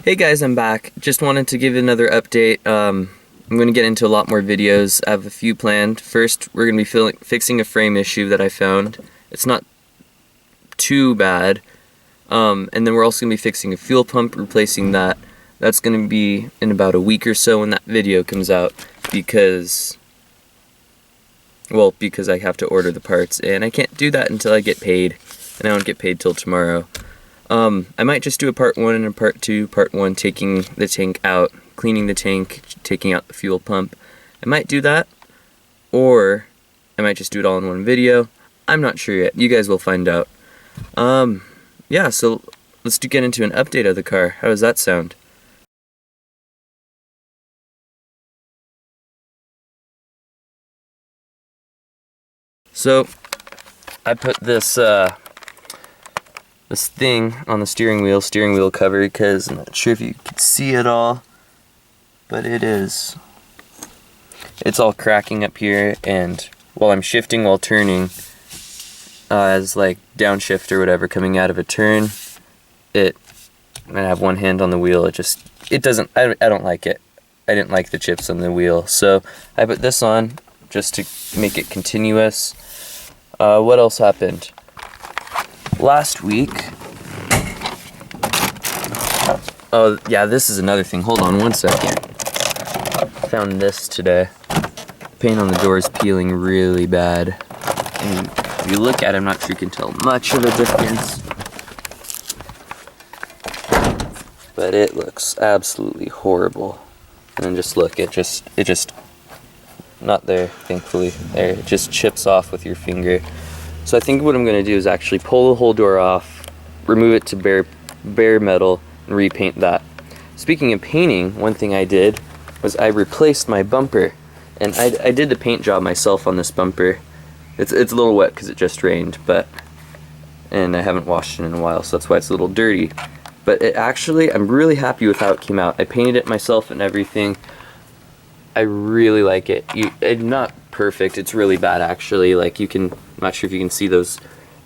Hey guys, I'm back. Just wanted to give another update. I'm going to get into a lot more videos. I have a few planned. First, we're going to be fixing a frame issue that I found. It's not too bad. And then we're also going to be fixing a fuel pump, replacing that. That's going to be in about a week or so when that video comes out because I have to order the parts and I can't do that until I get paid, and I don't get paid till tomorrow. I might just do a part 1 and a part 2. Part 1 taking the tank out, cleaning the tank, taking out the fuel pump. I might do that, or I might just do it all in one video. I'm not sure yet. You guys will find out. Yeah, so let's get into an update of the car. How does that sound? So, I put this thing on the steering wheel cover, because I'm not sure if you can see it all, but it's all cracking up here, and while I'm shifting while turning, as like downshift or whatever coming out of a turn, I have one hand on the wheel, I don't like it. I didn't like the chips on the wheel, so I put this on just to make it continuous. What else happened? Last week, oh yeah, this is another thing. Hold on one second. Found this today. Paint on the door is peeling really bad. And if you look at it, I'm not sure you can tell much of a difference. But it looks absolutely horrible. And then just look, it just not there, thankfully. There, it just chips off with your finger. So I think what I'm going to do is actually pull the whole door off, remove it to bare metal, and repaint that. Speaking of painting, one thing I did was I replaced my bumper. And I did the paint job myself on this bumper. It's a little wet because it just rained, and I haven't washed it in a while, so that's why it's a little dirty. But I'm really happy with how it came out. I painted it myself and everything. I really like it. It's not perfect, it's really bad actually. I'm not sure if you can see those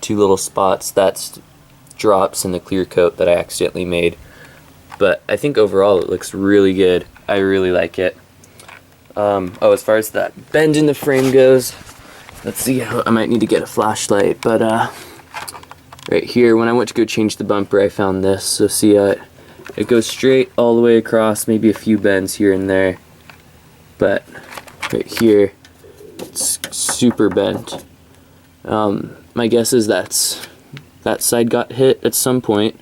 two little spots. That's drops in the clear coat that I accidentally made. But I think overall it looks really good. I really like it. As far as that bend in the frame goes, let's see how, I might need to get a flashlight, but right here, when I went to go change the bumper, I found this. So see, it goes straight all the way across, maybe a few bends here and there, but right here, it's super bent. My guess is that side got hit at some point.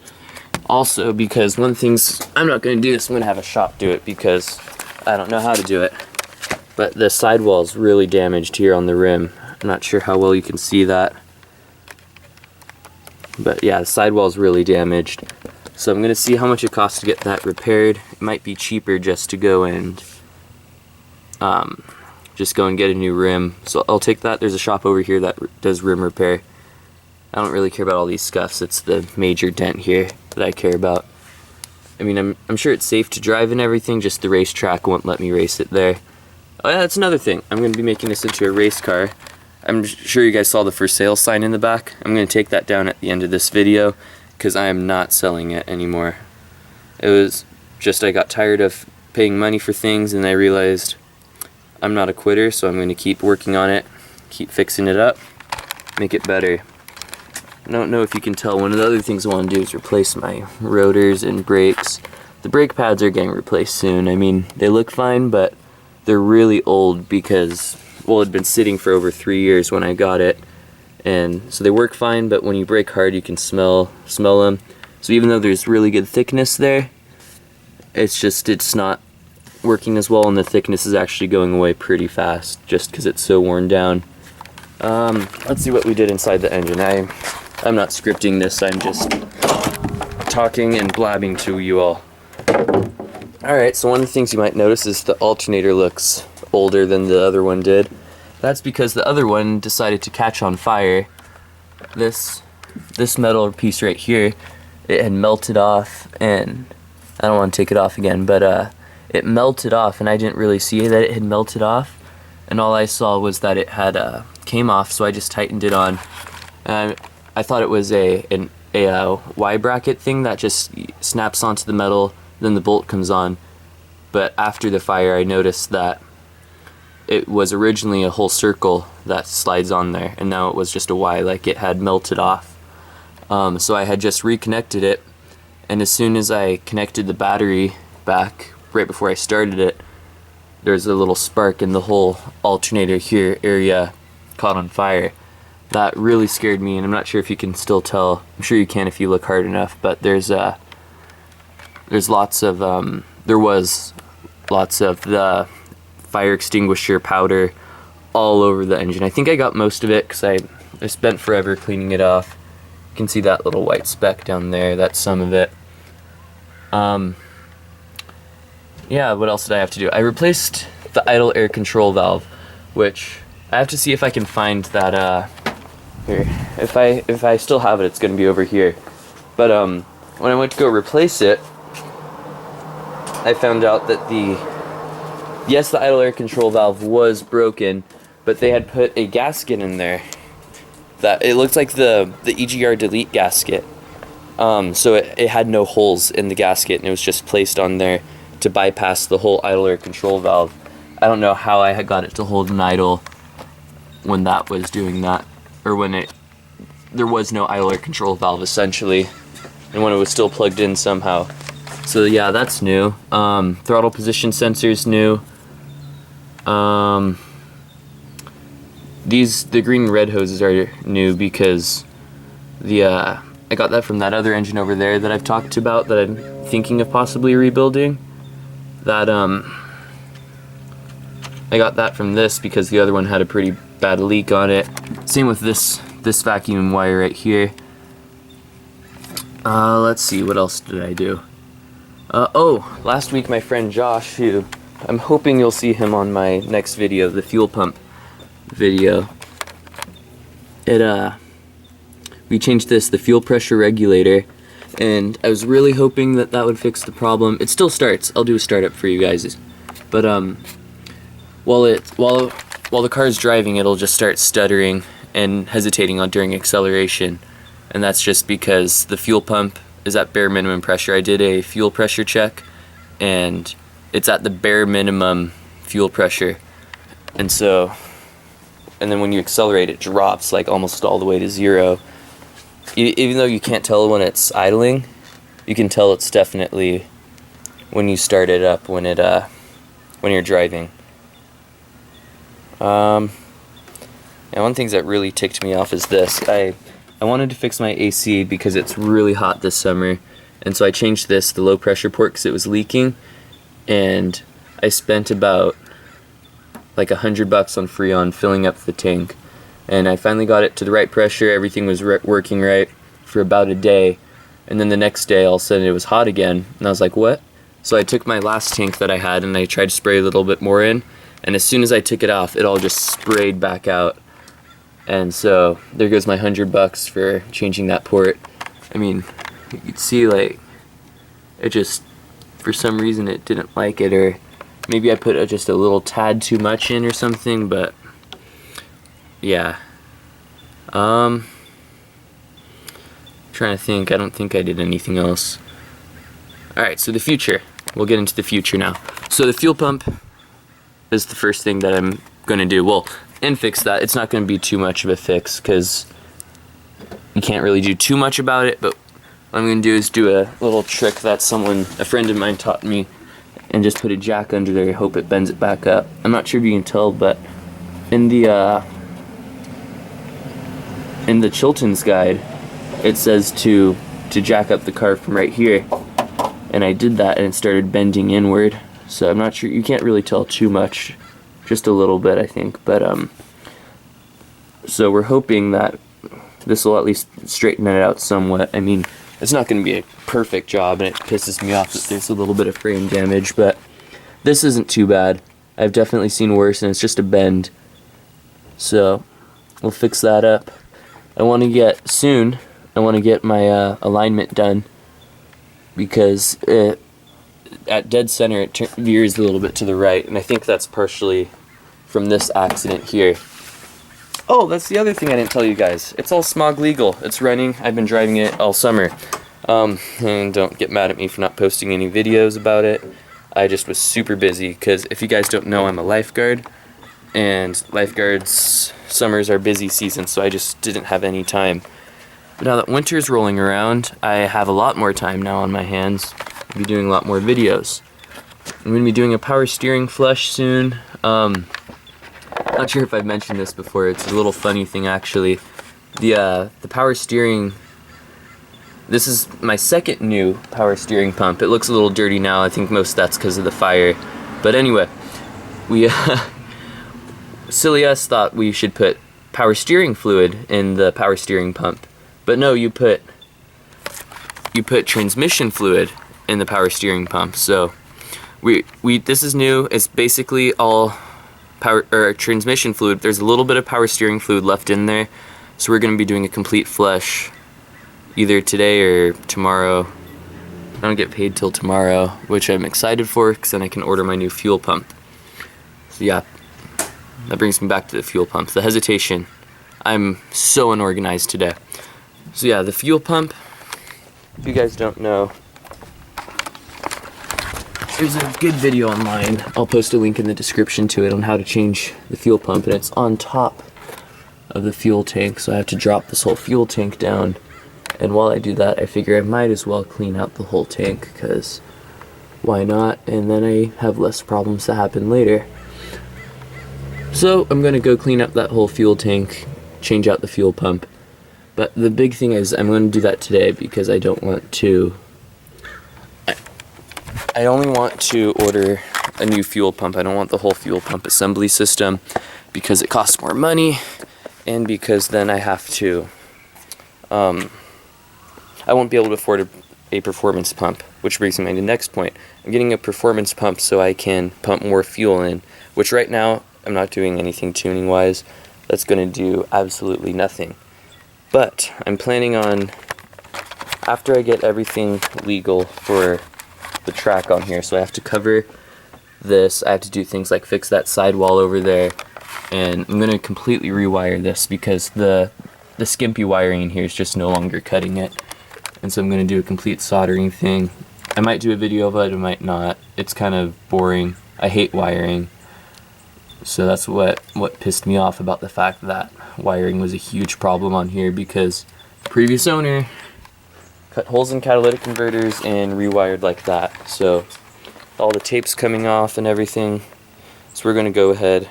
Also, because one thing's, I'm not going to do this, I'm going to have a shop do it because I don't know how to do it. But the sidewall is really damaged here on the rim. I'm not sure how well you can see that. But yeah, the sidewall is really damaged. So I'm going to see how much it costs to get that repaired. It might be cheaper just to go and get a new rim. So I'll take that. There's a shop over here that does rim repair. I don't really care about all these scuffs. It's the major dent here that I care about. I mean, I'm sure it's safe to drive and everything, just the racetrack won't let me race it there. Oh yeah, that's another thing. I'm going to be making this into a race car. I'm sure you guys saw the for sale sign in the back. I'm going to take that down at the end of this video because I am not selling it anymore. It was just I got tired of paying money for things, and I realized I'm not a quitter, so I'm going to keep working on it, keep fixing it up, make it better. I don't know if you can tell, one of the other things I want to do is replace my rotors and brakes. The brake pads are getting replaced soon. I mean, they look fine, but they're really old because, well, it had been sitting for over 3 years when I got it. And so they work fine, but when you brake hard, you can smell them. So even though there's really good thickness there, it's not working as well, and the thickness is actually going away pretty fast just because it's so worn down. Let's see what we did inside the engine. I'm not scripting this, I'm just talking and blabbing to you all. Alright, so one of the things you might notice is the alternator looks older than the other one did. That's because the other one decided to catch on fire. This metal piece right here, it had melted off, and I don't want to take it off again, but it melted off, and I didn't really see that it had melted off, and all I saw was that it had came off, so I just tightened it on. I thought it was a Y bracket thing that just snaps onto the metal then the bolt comes on. But after the fire, I noticed that it was originally a whole circle that slides on there, and now it was just a Y, like it had melted off. So I had just reconnected it, and as soon as I connected the battery back, right before I started it, there's a little spark and the whole alternator here area caught on fire. That really scared me, and I'm not sure if you can still tell. I'm sure you can if you look hard enough, but there was lots of the fire extinguisher powder all over the engine. I think I got most of it because I spent forever cleaning it off. You can see that little white speck down there, that's some of it. Yeah, what else did I have to do? I replaced the idle air control valve, which I have to see if I can find that, here. If I still have it, it's going to be over here. But when I went to go replace it, I found out that the idle air control valve was broken, but they had put a gasket in there. That it looked like the EGR delete gasket. So it had no holes in the gasket, and it was just placed on there to bypass the whole idle air control valve. I don't know how I had got it to hold an idle when that was doing that, or when there was no idle air control valve essentially, and when it was still plugged in somehow. So yeah, that's new. Throttle position sensor's new. The green and red hoses are new because I got that from that other engine over there that I've talked about that I'm thinking of possibly rebuilding. That I got that from this because the other one had a pretty bad leak on it. Same with this vacuum wire right here. Let's see, what else did I do? Oh, last week my friend Josh, who I'm hoping you'll see him on my next video, the fuel pump video. We changed the fuel pressure regulator, and I was really hoping that would fix the problem. It still starts. I'll do a startup for you guys. But while the car's driving, it'll just start stuttering and hesitating during acceleration, and that's just because the fuel pump is at bare minimum pressure. I did a fuel pressure check, and it's at the bare minimum fuel pressure, and then when you accelerate, it drops like almost all the way to zero. Even though you can't tell when it's idling, you can tell it's definitely when you start it up when you're driving. And one of the things that really ticked me off is this. I wanted to fix my AC because it's really hot this summer, and so I changed the low pressure port because it was leaking, and I spent about like $100 on Freon filling up the tank, and I finally got it to the right pressure. Everything was working right for about a day, and then the next day all of a sudden it was hot again, and I was like, what? So I took my last tank that I had and I tried to spray a little bit more in, and as soon as I took it off, it all just sprayed back out. And so there goes my $100 for changing that port. I mean, you could see like it just, for some reason it didn't like it, or maybe I put just a little tad too much in or something, but yeah. Trying to think, I don't think I did anything else. Alright, so the future. We'll get into the future now. So the fuel pump is the first thing that I'm going to do. Well, and fix that. It's not going to be too much of a fix because you can't really do too much about it, but what I'm going to do is do a little trick that a friend of mine taught me, and just put a jack under there. Hope it bends it back up. I'm not sure if you can tell, but in the Chilton's guide, it says to jack up the car from right here, and I did that and it started bending inward. So I'm not sure, you can't really tell too much, just a little bit I think, but so we're hoping that this will at least straighten it out somewhat. I mean, it's not going to be a perfect job, and it pisses me off that there's a little bit of frame damage, but this isn't too bad. I've definitely seen worse, and it's just a bend. So we'll fix that up. I want to get my alignment done, because at dead center it veers a little bit to the right, and I think that's partially from this accident here. Oh, that's the other thing I didn't tell you guys. It's all smog legal. It's running. I've been driving it all summer. And don't get mad at me for not posting any videos about it. I just was super busy because if you guys don't know, I'm a lifeguard, and lifeguards summers are busy season, so I just didn't have any time. But now that winter's rolling around, I have a lot more time now on my hands. I'll be doing a lot more videos. I'm going to be doing a power steering flush soon. Not sure if I've mentioned this before. It's a little funny thing actually. The power steering, this is my second new power steering pump. It looks a little dirty now. I think most of that's because of the fire. But anyway, we silly us thought we should put power steering fluid in the power steering pump. But no, you put transmission fluid in the power steering pump. So this is new. It's basically all power or transmission fluid. There's a little bit of power steering fluid left in there. So we're going to be doing a complete flush either today or tomorrow. I don't get paid till tomorrow, which I'm excited for because then I can order my new fuel pump. So yeah, that brings me back to the fuel pump. The hesitation. I'm so unorganized today. So yeah, the fuel pump, if you guys don't know, there's a good video online. I'll post a link in the description to it on how to change the fuel pump, and it's on top of the fuel tank, so I have to drop this whole fuel tank down. And while I do that, I figure I might as well clean out the whole tank, because why not? And then I have less problems to happen later. So I'm going to go clean up that whole fuel tank, change out the fuel pump. But the big thing is I'm going to do that today because I don't want to... I only want to order a new fuel pump. I don't want the whole fuel pump assembly system because it costs more money, and because then I have to... I won't be able to afford a performance pump, which brings me to the next point. I'm getting a performance pump so I can pump more fuel in, which right now I'm not doing anything tuning-wise. That's going to do absolutely nothing. But I'm planning on, after I get everything legal for the track on here, so I have to cover this, I have to do things like fix that sidewall over there, and I'm going to completely rewire this because the skimpy wiring in here is just no longer cutting it. And so I'm going to do a complete soldering thing. I might do a video of it, I might not. It's kind of boring. I hate wiring. So that's what pissed me off about the fact that wiring was a huge problem on here, because the previous owner cut holes in catalytic converters and rewired like that. So all the tape's coming off and everything. So we're going to go ahead,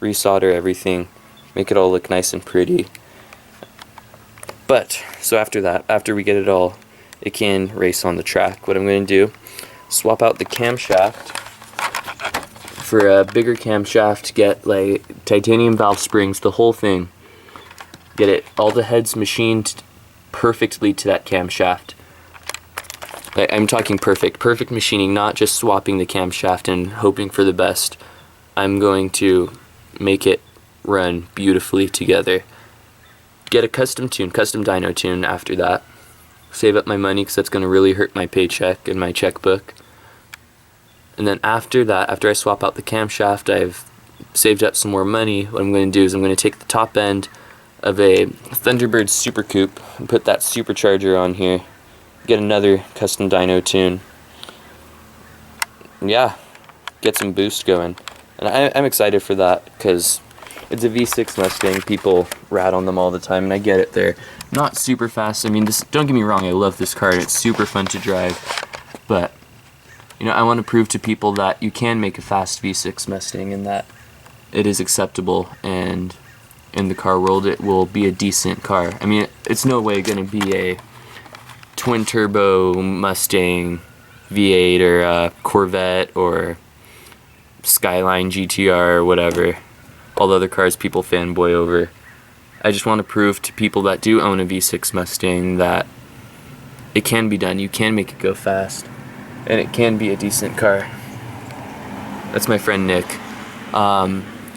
resolder everything, make it all look nice and pretty. But, so after that, after we get it all, it can race on the track. What I'm going to do, swap out the camshaft for a bigger camshaft, get like titanium valve springs, the whole thing. Get it, all the heads machined perfectly to that camshaft. I'm talking perfect machining, not just swapping the camshaft and hoping for the best. I'm going to make it run beautifully together. Get a custom dyno tune after that. Save up my money because that's going to really hurt my paycheck and my checkbook. And then after that, after I swap out the camshaft, I've saved up some more money. What I'm going to do is I'm going to take the top end of a Thunderbird Super Coupe and put that supercharger on here. Get another custom dyno tune. And yeah, get some boost going. And I'm excited for that because it's a V6 Mustang. People rat on them all the time, and I get it. They're not super fast. I mean, don't get me wrong, I love this car and it's super fun to drive. But, you know, I want to prove to people that you can make a fast V6 Mustang and that it is acceptable, and in the car world it will be a decent car. I mean, it's no way going to be a twin turbo Mustang V8 or a Corvette or Skyline GTR or whatever, all the other cars people fanboy over. I just want to prove to people that do own a V6 Mustang that it can be done. You can make it go fast, and it can be a decent car. That's my friend Nick.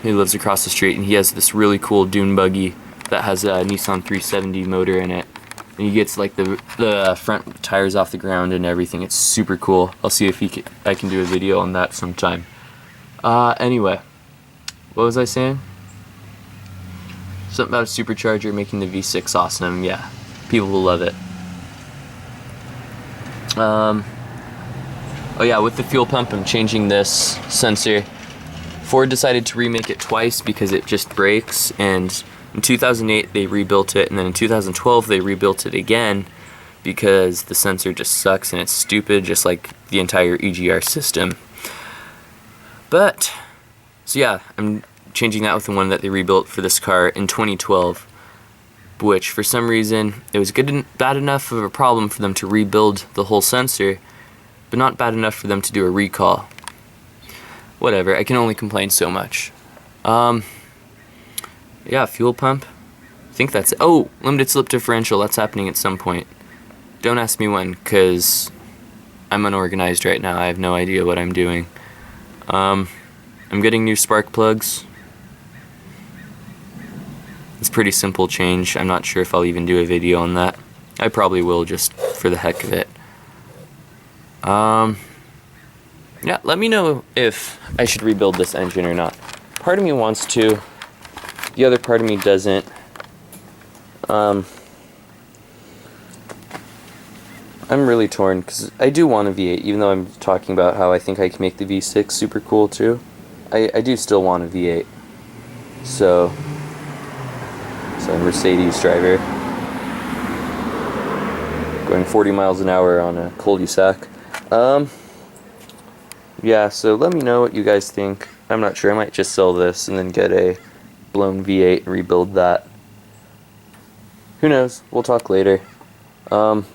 He lives across the street, and he has this really cool dune buggy that has a Nissan 370 motor in it. And he gets like the front tires off the ground and everything. It's super cool. I'll see if I can do a video on that sometime. Anyway, what was I saying? Something about a supercharger making the V6 awesome. Yeah, people will love it. Oh yeah, with the fuel pump, I'm changing this sensor. Ford decided to remake it twice because it just breaks, and in 2008 they rebuilt it, and then in 2012 they rebuilt it again because the sensor just sucks and it's stupid, just like the entire EGR system. But, so yeah, I'm changing that with the one that they rebuilt for this car in 2012, which for some reason, it was bad enough of a problem for them to rebuild the whole sensor, but not bad enough for them to do a recall. Whatever, I can only complain so much. Yeah, fuel pump. I think that's it. Oh, limited slip differential, that's happening at some point. Don't ask me when, because I'm unorganized right now. I have no idea what I'm doing. I'm getting new spark plugs. It's a pretty simple change. I'm not sure if I'll even do a video on that. I probably will, just for the heck of it. Yeah, let me know if I should rebuild this engine or not. Part of me wants to, the other part of me doesn't. I'm really torn, because I do want a V8, even though I'm talking about how I think I can make the V6 super cool too. I do still want a V8. So a Mercedes driver. Going 40 miles an hour on a cul-de-sac. Yeah, so let me know what you guys think. I'm not sure, I might just sell this and then get a blown V8 and rebuild that. Who knows, we'll talk later. I'm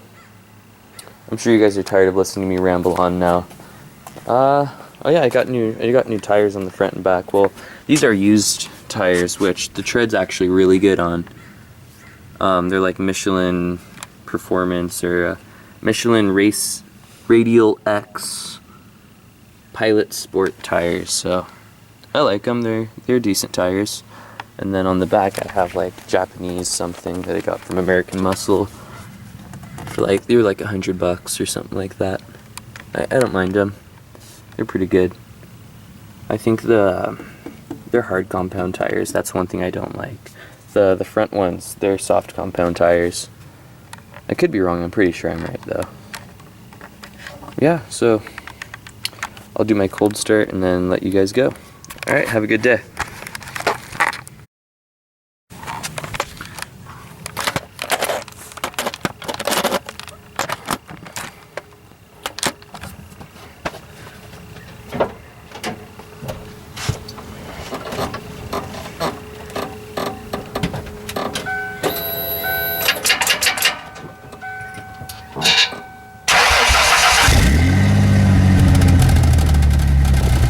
sure you guys are tired of listening to me ramble on now. Oh yeah, I got new tires on the front and back. Well, these are used tires, which the tread's actually really good on. They're like Michelin Performance or Michelin Race Radial X Pilot Sport tires, so I like them. They're decent tires. And then on the back I have like Japanese something that I got from American Muscle for like, they were like $100 or something like that. I don't mind them. They're pretty good. I think they're hard compound tires. That's one thing I don't like. The front ones, they're soft compound tires. I could be wrong, I'm pretty sure I'm right though. Yeah, so I'll do my cold start and then let you guys go. Alright, have a good day.